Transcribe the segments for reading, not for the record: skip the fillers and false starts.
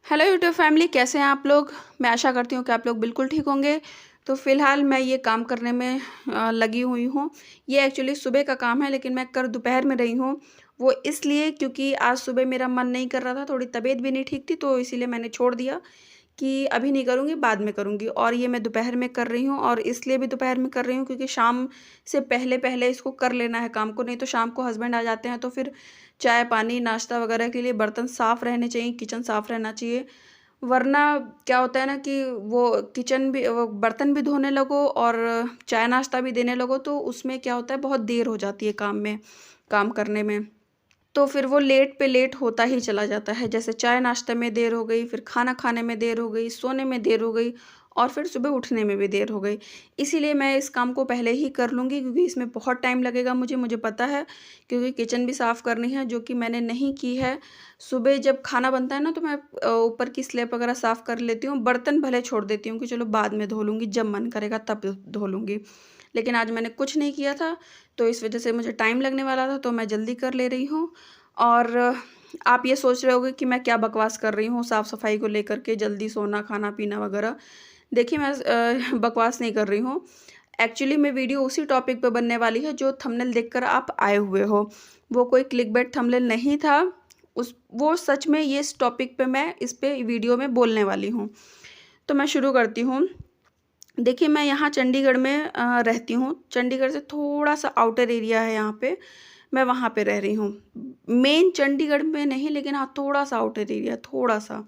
Hello YouTube family, कैसे हैं आप लोग। मैं आशा करती हूँ कि आप लोग बिल्कुल ठीक होंगे। तो फ़िलहाल मैं ये काम करने में लगी हुई हूँ। ये एक्चुअली सुबह का काम है, लेकिन मैं कर दोपहर में रही हूँ। वो इसलिए क्योंकि आज सुबह मेरा मन नहीं कर रहा था, थोड़ी तबीयत भी नहीं ठीक थी, तो इसीलिए मैंने छोड़ दिया कि अभी नहीं करूँगी, बाद में करूँगी। और ये मैं दोपहर में कर रही हूँ, और इसलिए भी दोपहर में कर रही हूँ क्योंकि शाम से पहले-पहले इसको कर लेना है काम को, नहीं तो शाम को हस्बैंड आ जाते हैं तो फिर चाय, पानी, नाश्ता वगैरह के लिए बर्तन साफ़ रहने चाहिए, किचन साफ़ रहना चाहिए। वरना क्या होता है ना कि वो किचन भी वो बर्तन भी धोने लगो और चाय नाश्ता भी देने लगो, तो उसमें क्या होता है, बहुत देर हो जाती है काम करने में। तो फिर वो लेट पे लेट होता ही चला जाता है। जैसे चाय नाश्ते में देर हो गई, फिर खाना खाने में देर हो गई, सोने में देर हो गई और फिर सुबह उठने में भी देर हो गई। इसीलिए मैं इस काम को पहले ही कर लूँगी क्योंकि इसमें बहुत टाइम लगेगा मुझे पता है, क्योंकि किचन भी साफ़ करनी है जो कि मैंने नहीं की है। सुबह जब खाना बनता है ना, तो मैं ऊपर की स्लैब वगैरह साफ़ कर लेती हूँ। बर्तन भले छोड़ देती हूँ कि चलो बाद में धो लूँगी, जब मन करेगा तब धो लूँगी। लेकिन आज मैंने कुछ नहीं किया था, तो इस वज़ह से मुझे टाइम लगने वाला था, तो मैं जल्दी कर ले रही हूँ। और आप ये सोच रहे होंगे कि मैं क्या बकवास कर रही हूँ साफ-सफाई को लेकर के, जल्दी सोना, खाना-पीना वगैरह। देखिए, मैं बकवास नहीं कर रही हूँ। एक्चुअली मैं वीडियो उसी टॉपिक पे बनने वाली है जो थंबनेल देखकर आप आए हुए हो। वो कोई क्लिकबेट थंबनेल नहीं था। उस वो सच में ये इस टॉपिक पे मैं इस पे वीडियो में बोलने वाली हूँ। तो मैं शुरू करती हूँ। देखिए, मैं यहाँ चंडीगढ़ में रहती हूँ। चंडीगढ़ से थोड़ा-सा आउटर एरिया है यहाँ पे, मैं वहाँ पे रह रही हूँ। मेन चंडीगढ़ में नहीं, लेकिन हाँ, थोड़ा-सा आउटर एरिया, थोड़ा-सा।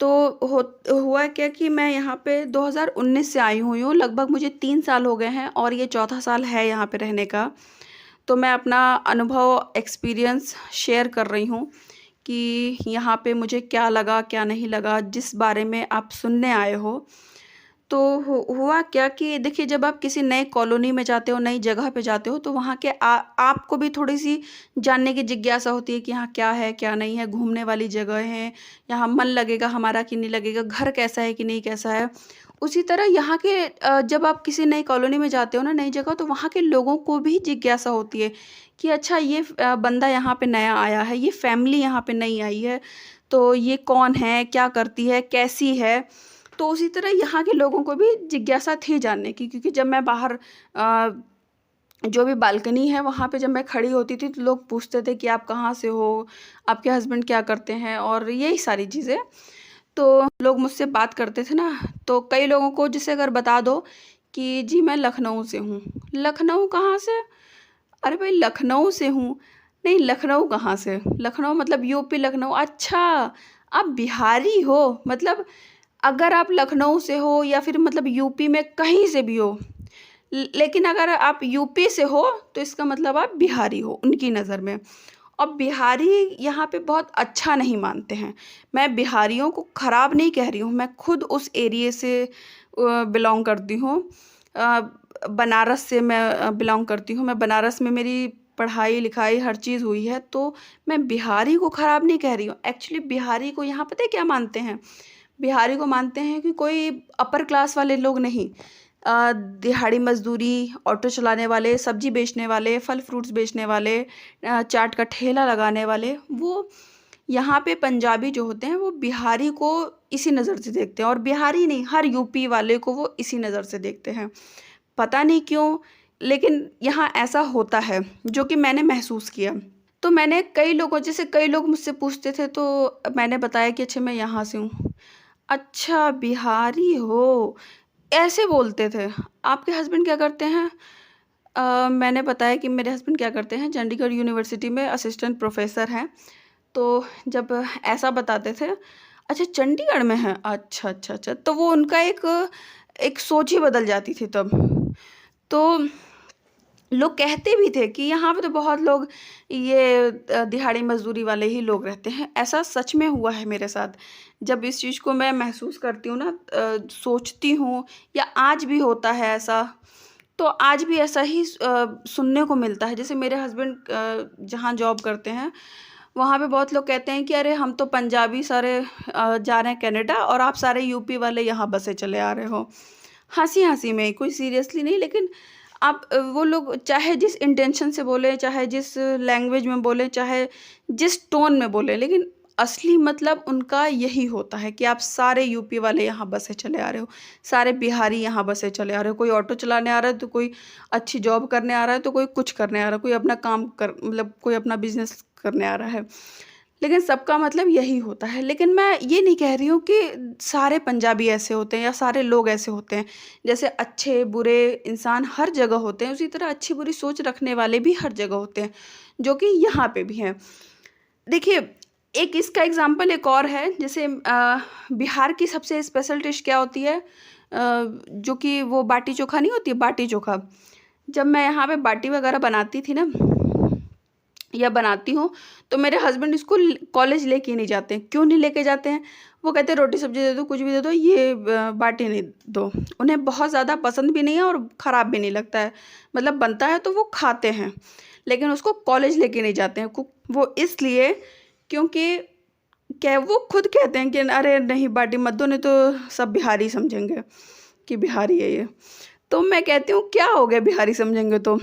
तो हो हुआ क्या कि मैं यहाँ पे 2019 से आई हुई हूँ, लगभग मुझे 3 साल हो गए हैं और ये चौथा साल है यहाँ पे रहने का। तो मैं अपना अनुभव, एक्सपीरियंस शेयर कर रही हूँ कि यहाँ पे मुझे क्या लगा, क्या नहीं लगा, जिस बारे में आप सुनने आए हो। तो हुआ क्या कि देखिए, जब आप किसी नए कॉलोनी में जाते हो, नई जगह पे जाते हो, तो वहाँ के आपको भी थोड़ी-सी जानने की जिज्ञासा होती है कि यहाँ क्या है, क्या नहीं है, घूमने वाली जगह है, यहाँ मन लगेगा हमारा कि नहीं लगेगा, घर कैसा है कि नहीं कैसा है। उसी तरह यहाँ के जब आप किसी नई कॉलोनी में जाते हो ना, नई जगह, तो वहाँ के लोगों को भी जिज्ञासा होती है कि अच्छा, ये बंदा यहाँ पे नया आया है, ये फैमिली यहाँ पे नई आई है, तो ये कौन है, क्या करती है, कैसी है? तो उसी तरह यहाँ के लोगों को भी जिज्ञासा थी जानने की, क्योंकि जब मैं बाहर जो भी बालकनी है वहाँ पे जब मैं खड़ी होती थी, तो लोग पूछते थे कि आप कहाँ से हो? आपके हस्बैंड क्या करते हैं? और यही सारी चीज़ें। तो लोग मुझसे बात करते थे ना, तो कई लोगों को जैसे अगर बता दो कि जी मैं लखनऊ से हूँ। लखनऊ कहाँ से? अरे भाई, लखनऊ से हूँ। नहीं, लखनऊ कहाँ से? लखनऊ मतलब यूपी लखनऊ। अच्छा, आप बिहारी हो। मतलब अगर आप लखनऊ से हो या फिर मतलब यूपी में कहीं से भी हो, लेकिन अगर आप यूपी से हो तो इसका मतलब आप बिहारी हो उनकी नज़र में। और बिहारी यहाँ पे बहुत अच्छा नहीं मानते हैं। मैं बिहारियों को ख़राब नहीं कह रही हूँ, मैं खुद उस एरिये से बिलॉन्ग करती हूँ। अ, बनारस से मैं बिलॉन्ग करती हूँ। मैं बनारस में मेरी पढ़ाई-लिखाई हर चीज़ हुई है, तो मैं बिहारी को ख़राब नहीं कह रही हूँ। एक्चुअली बिहारी को यहाँ पता है क्या मानते हैं? बिहारी को मानते हैं कि कोई अपर क्लास वाले लोग नहीं, दिहाड़ी मज़दूरी, ऑटो चलाने वाले, सब्ज़ी बेचने वाले, फल फ्रूट्स बेचने वाले, चाट का ठेला लगाने वाले, वो यहाँ पे पंजाबी जो होते हैं वो बिहारी को इसी नज़र से देखते हैं, और बिहारी नहीं, हर यूपी वाले को वो इसी नज़र से देखते हैं। पता नहीं क्यों, लेकिन यहाँ ऐसा होता है, जो कि मैंने महसूस किया। तो मैंने कई लोगों जैसे कई लोग मुझसे पूछते थे, तो मैंने बताया कि अच्छा, मैं यहाँ से हूँ। अच्छा, बिहारी हो, ऐसे बोलते थे। आपके हस्बैंड क्या करते हैं? मैंने बताया कि मेरे हस्बैंड क्या करते हैं, चंडीगढ़ यूनिवर्सिटी में असिस्टेंट प्रोफ़ेसर हैं। तो जब ऐसा बताते थे, अच्छा चंडीगढ़ में हैं, अच्छा, अच्छा, अच्छा, तो वो उनका एक एक सोच ही बदल जाती थी तब। तो लोग कहते भी थे कि यहाँ पे तो बहुत लोग ये दिहाड़ी मज़दूरी वाले ही लोग रहते हैं। ऐसा सच में हुआ है मेरे साथ। जब इस चीज़ को मैं महसूस करती हूँ ना, सोचती हूँ, या आज भी होता है ऐसा, तो आज भी ऐसा ही सुनने को मिलता है। जैसे मेरे हस्बैंड जहाँ जॉब करते हैं, वहाँ पे बहुत लोग कहते हैं कि अरे, हम तो पंजाबी सारे जा रहे हैं कनाडा और आप सारे यूपी वाले यहाँ बसे चले आ रहे हो। हँसी-हँसी में, कोई सीरियसली नहीं, लेकिन आप वो लोग चाहे जिस इंटेंशन से बोलें, चाहे जिस लैंग्वेज में बोलें, चाहे जिस टोन में बोलें, लेकिन असली मतलब उनका यही होता है कि आप सारे यूपी वाले यहाँ बसे चले आ रहे हो, सारे बिहारी यहाँ बसे चले आ रहे हो, कोई ऑटो चलाने आ रहा है तो कोई अच्छी जॉब करने आ रहा है तो कोई कुछ करने आ रहा है, कोई अपना काम कर मतलब कोई अपना बिजनेस करने आ रहा है। लेकिन सबका मतलब यही होता है। लेकिन मैं ये नहीं कह रही हूँ कि सारे पंजाबी ऐसे होते हैं या सारे लोग ऐसे होते हैं। जैसे अच्छे बुरे इंसान हर जगह होते हैं, उसी तरह अच्छी बुरी सोच रखने वाले भी हर जगह होते हैं, जो कि यहाँ पे भी हैं। देखिए, एक इसका एग्ज़ाम्पल एक और है, जैसे बिहार की सबसे स्पेशल डिश क्या होती है? जो कि वो बाटी चोखा नहीं होती है, बाटी चोखा। जब मैं यहाँ पे बाटी वगैरह बनाती थी ना या बनाती हूँ, तो मेरे हस्बैंड इसको कॉलेज लेके नहीं जाते हैं। क्यों नहीं लेके जाते हैं? वो कहते हैं रोटी सब्जी दे दो, कुछ भी दे दो, ये बाटी नहीं दो। उन्हें बहुत ज़्यादा पसंद भी नहीं है और ख़राब भी नहीं लगता है। मतलब बनता है तो वो खाते हैं, लेकिन उसको कॉलेज लेके नहीं जाते हैं। वो इसलिए क्योंकि क्या वो खुद कहते हैं कि अरे नहीं बाटी मत दो, नहीं तो सब बिहारी समझेंगे कि बिहारी है ये। तो मैं कहती हूँ क्या हो गया बिहारी समझेंगे तो?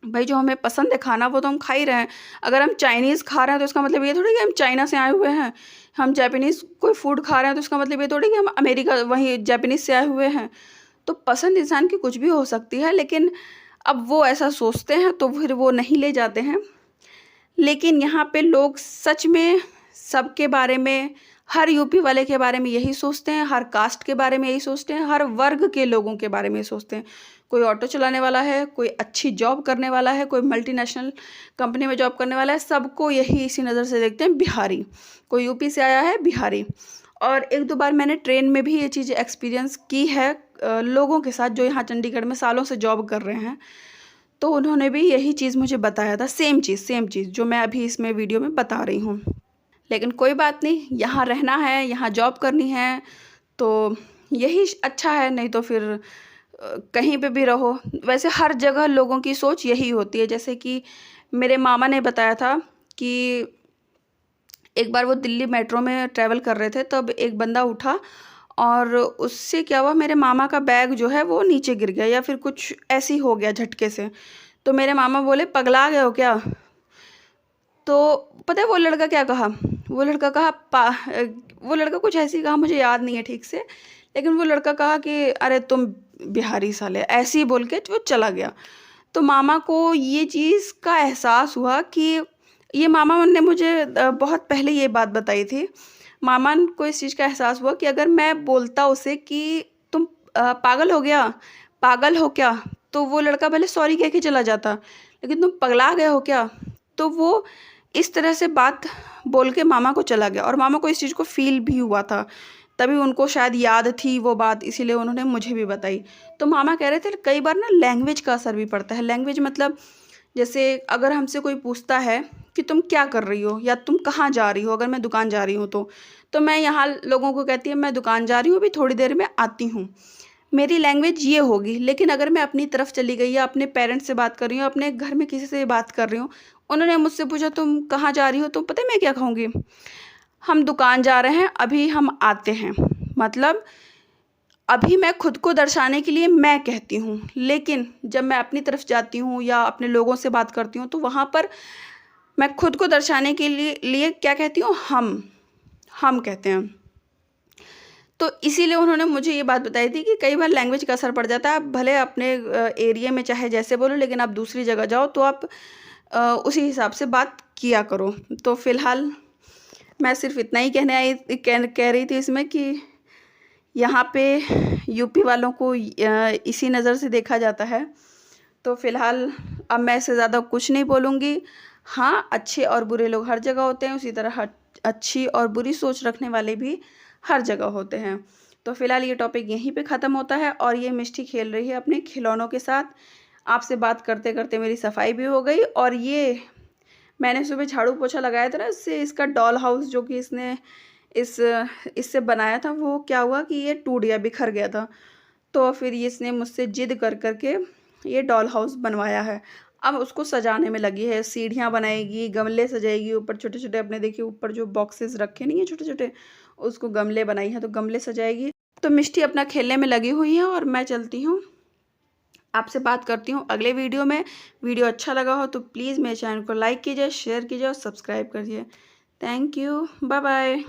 भाई जो हमें पसंद है खाना वो तो हम खा ही रहे हैं। अगर हम चाइनीज़ खा रहे हैं तो इसका मतलब ये थोड़ी कि हम चाइना से आए हुए हैं। हम जापानीज़ कोई फूड खा रहे हैं तो इसका मतलब ये थोड़ी कि हम अमेरिका वहीं जापानीज़ से आए हुए हैं। तो पसंद इंसान की कुछ भी हो सकती है, लेकिन अब वो ऐसा सोचते हैं तो फिर वो नहीं ले जाते हैं। लेकिन यहाँ पे लोग सच में सबके बारे में, हर यूपी वाले के बारे में यही सोचते हैं, हर कास्ट के बारे में यही सोचते हैं, हर वर्ग के लोगों के बारे में यही सोचते हैं। कोई ऑटो चलाने वाला है, कोई अच्छी जॉब करने वाला है, कोई मल्टीनेशनल कंपनी में जॉब करने वाला है, सबको यही इसी नज़र से देखते हैं, बिहारी। कोई यूपी से आया है, बिहारी। और 1-2 बार मैंने ट्रेन में भी ये चीज़ एक्सपीरियंस की है लोगों के साथ जो यहाँ चंडीगढ़ में सालों से जॉब कर रहे हैं। तो उन्होंने भी यही चीज़ मुझे बताया था, सेम चीज़ जो मैं अभी इसमें वीडियो में बता रही हूँ। लेकिन कोई बात नहीं, यहाँ रहना है, यहाँ जॉब करनी है, तो यही अच्छा है, नहीं तो फिर कहीं पे भी रहो। वैसे हर जगह लोगों की सोच यही होती है। जैसे कि मेरे मामा ने बताया था कि एक बार वो दिल्ली मेट्रो में ट्रैवल कर रहे थे, तब एक बंदा उठा और उससे क्या हुआ, मेरे मामा का बैग जो है वो नीचे गिर गया या फिर कुछ ऐसे ही हो गया झटके से। तो मेरे मामा बोले, "पगला गए हो क्या?" तो पता है वो लड़का क्या कहा? वो लड़का कहा वो लड़का कुछ ऐसे ही कहा, मुझे याद नहीं है ठीक से, लेकिन वो लड़का कहा कि अरे तुम बिहारी साले, ऐसे ही बोल के वो चला गया। तो मामा को ये चीज़ का एहसास हुआ कि ये मामा ने मुझे बहुत पहले ये बात बताई थी। मामा को इस चीज़ का एहसास हुआ कि अगर मैं बोलता उसे कि तुम पागल हो गया, पागल हो क्या? तो वो लड़का भले सॉरी कह के चला जाता, लेकिन तुम पगला गए हो क्या? तो वो इस तरह से बात बोल के मामा को चला गया और मामा को इस चीज़ को फ़ील भी हुआ था। तभी उनको शायद याद थी वो बात, इसीलिए उन्होंने मुझे भी बताई। तो मामा कह रहे थे कई बार ना लैंग्वेज का असर भी पड़ता है। लैंग्वेज मतलब जैसे अगर हमसे कोई पूछता है कि तुम क्या कर रही हो या तुम कहाँ जा रही हो, अगर मैं दुकान जा रही हूँ तो मैं यहाँ लोगों को कहती हूँ मैं दुकान जा रही हूँ, अभी थोड़ी देर में आती हूँ। मेरी लैंग्वेज ये होगी, लेकिन अगर मैं अपनी तरफ चली गई या अपने पेरेंट्स से बात कर रही हूँ, अपने घर में किसी से बात कर रही हूँ, उन्होंने मुझसे पूछा तुम कहाँ जा रही हो, तो पता है मैं क्या कहूँगी? हम दुकान जा रहे हैं, अभी हम आते हैं। मतलब अभी मैं खुद को दर्शाने के लिए मैं कहती हूँ, लेकिन जब मैं अपनी तरफ जाती हूँ या अपने लोगों से बात करती हूँ, तो वहाँ पर मैं खुद को दर्शाने के लिए क्या कहती हूँ? हम कहते हैं। तो इसीलिए उन्होंने मुझे ये बात बताई थी कि कई बार लैंग्वेज का असर पड़ जाता है। आप भले अपने एरिया में चाहे जैसे बोलो, लेकिन आप दूसरी जगह जाओ तो आप उसी हिसाब से बात किया करो। तो फ़िलहाल मैं सिर्फ़ इतना ही कह रही थी इसमें कि यहाँ पे यूपी वालों को इसी नज़र से देखा जाता है। तो फ़िलहाल अब मैं इससे ज़्यादा कुछ नहीं बोलूँगी। हाँ, अच्छे और बुरे लोग हर जगह होते हैं, उसी तरह अच्छी और बुरी सोच रखने वाले भी हर जगह होते हैं। तो फ़िलहाल ये टॉपिक यहीं पे ख़त्म होता है और ये मिष्टी खेल रही है अपने खिलौनों के साथ। आपसे बात करते-करते मेरी सफाई भी हो गई और ये मैंने सुबह झाड़ू पोछा लगाया था ना, इससे इसका डॉल हाउस जो कि इससे बनाया था, वो क्या हुआ कि ये टूट गया, बिखर गया था। तो फिर ये इसने मुझसे ज़िद कर के ये डॉल हाउस बनवाया है। अब उसको सजाने में लगी है, सीढ़ियाँ बनाएगी, गमले सजाएगी, ऊपर छोटे-छोटे अपने देखिए ऊपर जो बॉक्सेस रखे नहीं हैं छोटे-छोटे, उसको गमले बनाई हैं तो गमले सजाएगी। तो मिष्टी अपना खेलने में लगी हुई है और मैं चलती हूँ। आपसे बात करती हूँ अगले वीडियो में। वीडियो अच्छा लगा हो तो प्लीज़ मेरे चैनल को लाइक कीजिए, शेयर कीजिए और सब्सक्राइब करिए। Thank you. Bye bye.